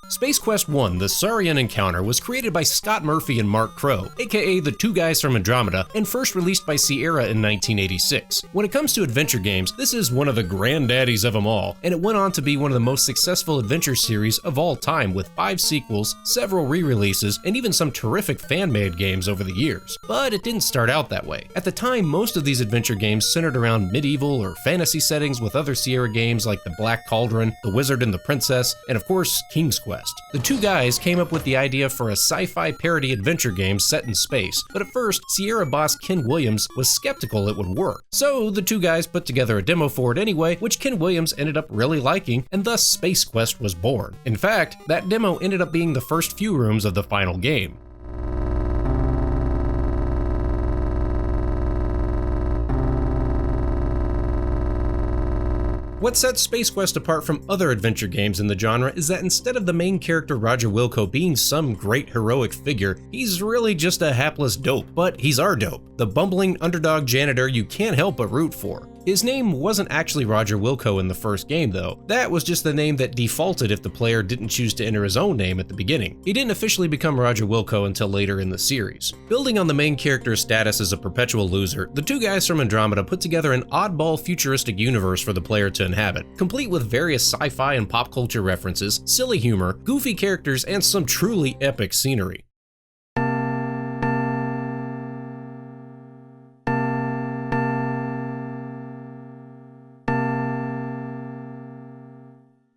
Space Quest 1, the Sarien encounter, was created by Scott Murphy and Mark Crow, aka the Two Guys From Andromeda, and first released by Sierra in 1986. When it comes to adventure games, this is one of the granddaddies of them all, and it went on to be one of the most successful adventure series of all time, with 5 sequels, several re-releases, and even some terrific fan-made games over the years. But it didn't start out that way. At the time, most of these adventure games centered around medieval or fantasy settings, with other Sierra games like The Black Cauldron, The Wizard and the Princess, and of course, King's Quest. The two guys came up with the idea for a sci-fi parody adventure game set in space, but at first, Sierra boss Ken Williams was skeptical it would work. So the two guys put together a demo for it anyway, which Ken Williams ended up really liking, and thus Space Quest was born. In fact, that demo ended up being the first few rooms of the final game. What sets Space Quest apart from other adventure games in the genre is that instead of the main character Roger Wilco being some great heroic figure, he's really just a hapless dope. But he's our dope, the bumbling underdog janitor you can't help but root for. His name wasn't actually Roger Wilco in the first game though. That was just the name that defaulted if the player didn't choose to enter his own name at the beginning. He didn't officially become Roger Wilco until later in the series. Building on the main character's status as a perpetual loser, the Two Guys From Andromeda put together an oddball futuristic universe for the player to inhabit, complete with various sci-fi and pop culture references, silly humor, goofy characters, and some truly epic scenery.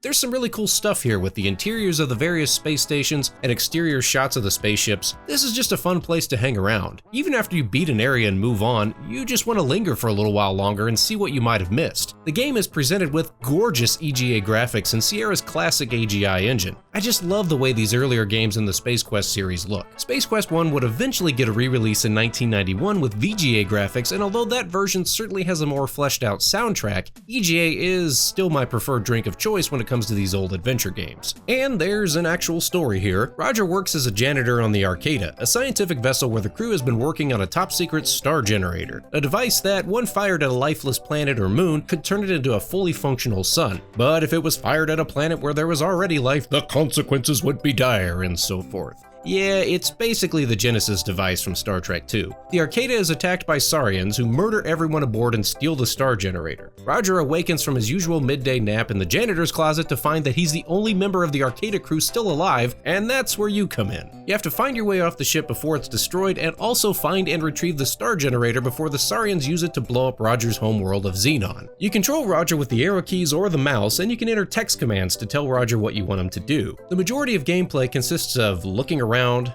There's some really cool stuff here with the interiors of the various space stations and exterior shots of the spaceships. This is just a fun place to hang around. Even after you beat an area and move on, you just want to linger for a little while longer and see what you might have missed. The game is presented with gorgeous EGA graphics and Sierra's classic AGI engine. I just love the way these earlier games in the Space Quest series look. Space Quest 1 would eventually get a re-release in 1991 with VGA graphics, and although that version certainly has a more fleshed out soundtrack, EGA is still my preferred drink of choice when it comes to these old adventure games. And there's an actual story here. Roger works as a janitor on the Arcata, a scientific vessel where the crew has been working on a top-secret star generator, a device that, when fired at a lifeless planet or moon, could turn it into a fully functional sun. But if it was fired at a planet where there was already life, the consequences would be dire, and so forth. Yeah, it's basically the Genesis device from Star Trek II. The Arcata is attacked by Sariens who murder everyone aboard and steal the star generator. Roger awakens from his usual midday nap in the janitor's closet to find that he's the only member of the Arcata crew still alive, and that's where you come in. You have to find your way off the ship before it's destroyed, and also find and retrieve the star generator before the Sariens use it to blow up Roger's homeworld of Xenon. You control Roger with the arrow keys or the mouse, and you can enter text commands to tell Roger what you want him to do. The majority of gameplay consists of looking around,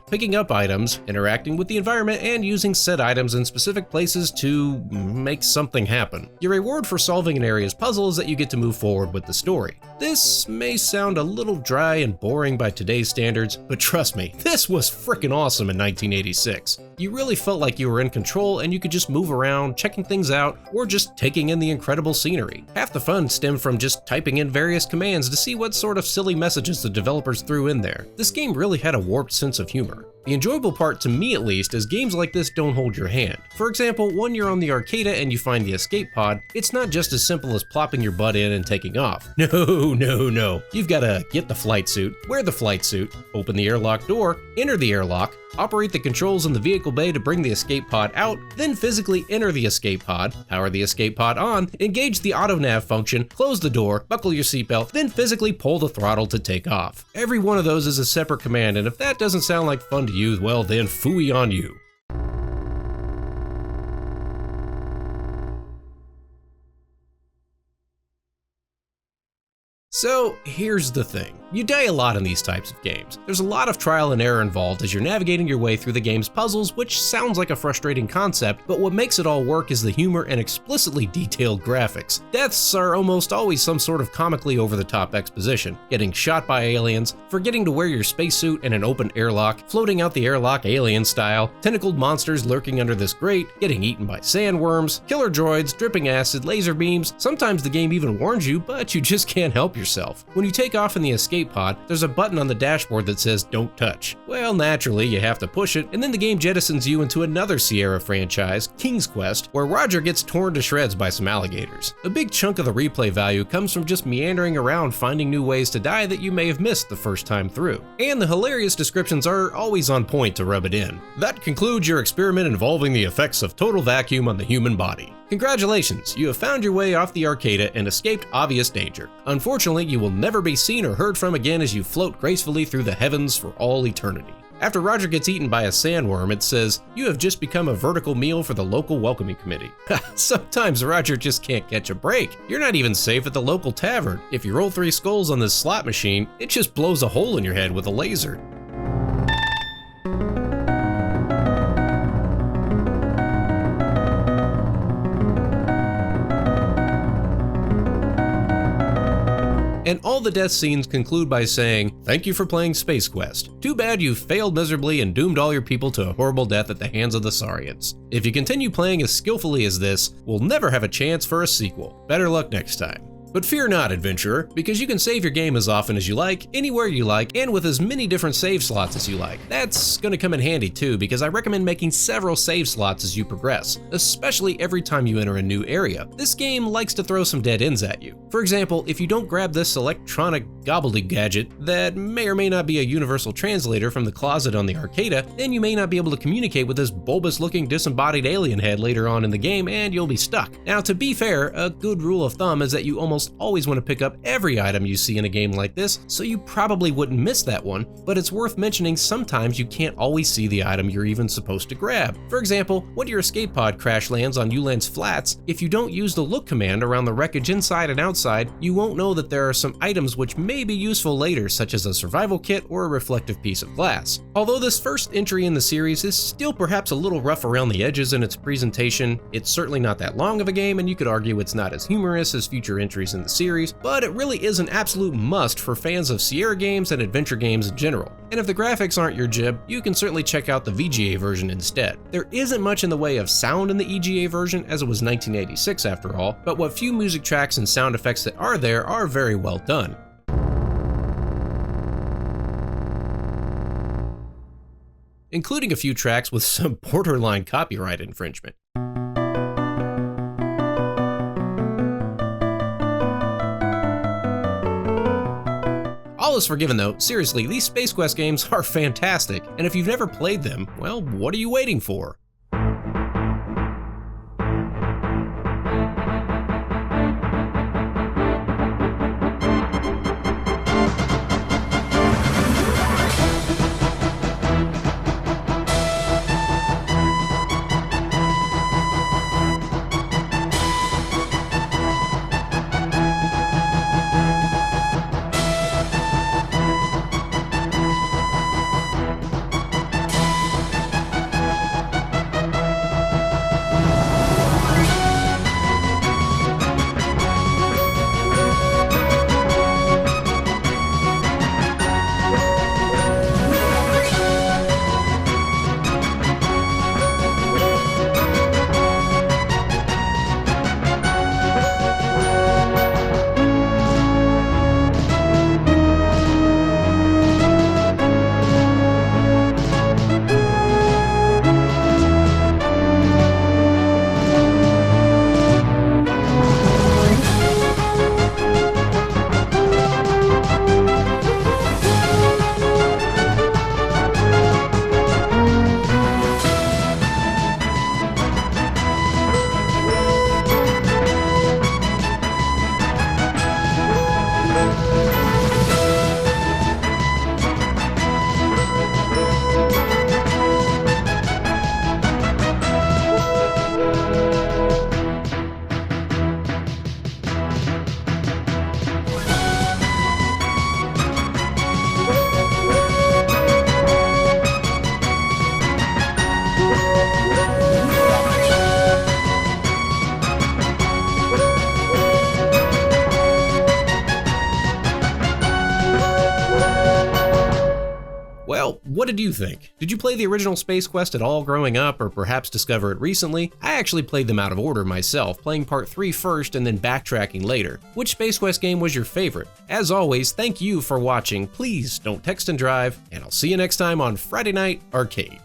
picking up items, interacting with the environment, and using said items in specific places to make something happen. Your reward for solving an area's puzzle is that you get to move forward with the story. This may sound a little dry and boring by today's standards, but trust me, this was frickin' awesome in 1986. You really felt like you were in control and you could just move around, checking things out, or just taking in the incredible scenery. Half the fun stemmed from just typing in various commands to see what sort of silly messages the developers threw in there. This game really had a warped sense of humor. The enjoyable part, to me at least, is games like this don't hold your hand. For example, when you're on the Arcata and you find the escape pod, it's not just as simple as plopping your butt in and taking off. No. You've gotta get the flight suit, wear the flight suit, open the airlock door, enter the airlock, operate the controls in the vehicle bay to bring the escape pod out, then physically enter the escape pod, power the escape pod on, engage the auto nav function, close the door, buckle your seatbelt, then physically pull the throttle to take off. Every one of those is a separate command, and if that doesn't sound like fun to you, well then phooey on you. So here's the thing. You die a lot in these types of games. There's a lot of trial and error involved as you're navigating your way through the game's puzzles, which sounds like a frustrating concept, but what makes it all work is the humor and explicitly detailed graphics. Deaths are almost always some sort of comically over-the-top exposition. Getting shot by aliens, forgetting to wear your spacesuit in an open airlock, floating out the airlock alien style, tentacled monsters lurking under this grate, getting eaten by sandworms, killer droids, dripping acid, laser beams. Sometimes the game even warns you, but you just can't help yourself. yourself. When you take off in the escape pod, there's a button on the dashboard that says "Don't touch." Well, naturally, you have to push it, and then the game jettisons you into another Sierra franchise, King's Quest, where Roger gets torn to shreds by some alligators. A big chunk of the replay value comes from just meandering around finding new ways to die that you may have missed the first time through. And the hilarious descriptions are always on point to rub it in. That concludes your experiment involving the effects of total vacuum on the human body. Congratulations, you have found your way off the Arcada and escaped obvious danger. Unfortunately, you will never be seen or heard from again as you float gracefully through the heavens for all eternity. After Roger gets eaten by a sandworm, it says, "You have just become a vertical meal for the local welcoming committee." Sometimes Roger just can't catch a break. You're not even safe at the local tavern. If you roll 3 skulls on this slot machine, it just blows a hole in your head with a laser. And all the death scenes conclude by saying, "Thank you for playing Space Quest. Too bad you failed miserably and doomed all your people to a horrible death at the hands of the Sariens. If you continue playing as skillfully as this, we'll never have a chance for a sequel. Better luck next time." But fear not, adventurer, because you can save your game as often as you like, anywhere you like, and with as many different save slots as you like. That's gonna come in handy too, because I recommend making several save slots as you progress, especially every time you enter a new area. This game likes to throw some dead ends at you. For example, if you don't grab this electronic gobbledygook gadget that may or may not be a universal translator from the closet on the Arcada, then you may not be able to communicate with this bulbous-looking disembodied alien head later on in the game, and you'll be stuck. Now, to be fair, a good rule of thumb is that you almost always want to pick up every item you see in a game like this, so you probably wouldn't miss that one, but it's worth mentioning sometimes you can't always see the item you're even supposed to grab. For example, when your escape pod crash lands on Ulan's flats, if you don't use the look command around the wreckage inside and outside, you won't know that there are some items which may be useful later, such as a survival kit or a reflective piece of glass. Although this first entry in the series is still perhaps a little rough around the edges in its presentation, it's certainly not that long of a game, and you could argue it's not as humorous as future entries in the series, but it really is an absolute must for fans of Sierra games and adventure games in general. And if the graphics aren't your jib, you can certainly check out the VGA version instead. There isn't much in the way of sound in the EGA version, as it was 1986 after all, but what few music tracks and sound effects that are there are very well done. Including a few tracks with some borderline copyright infringement. All is forgiven though. Seriously, these Space Quest games are fantastic, and if you've never played them, well, what are you waiting for? did you think? Did you play the original Space Quest at all growing up, or perhaps discover it recently? I actually played them out of order myself, playing part 3 first and then backtracking later. Which Space Quest game was your favorite? As always, thank you for watching. Please don't text and drive, and I'll see you next time on Friday Night Arcade.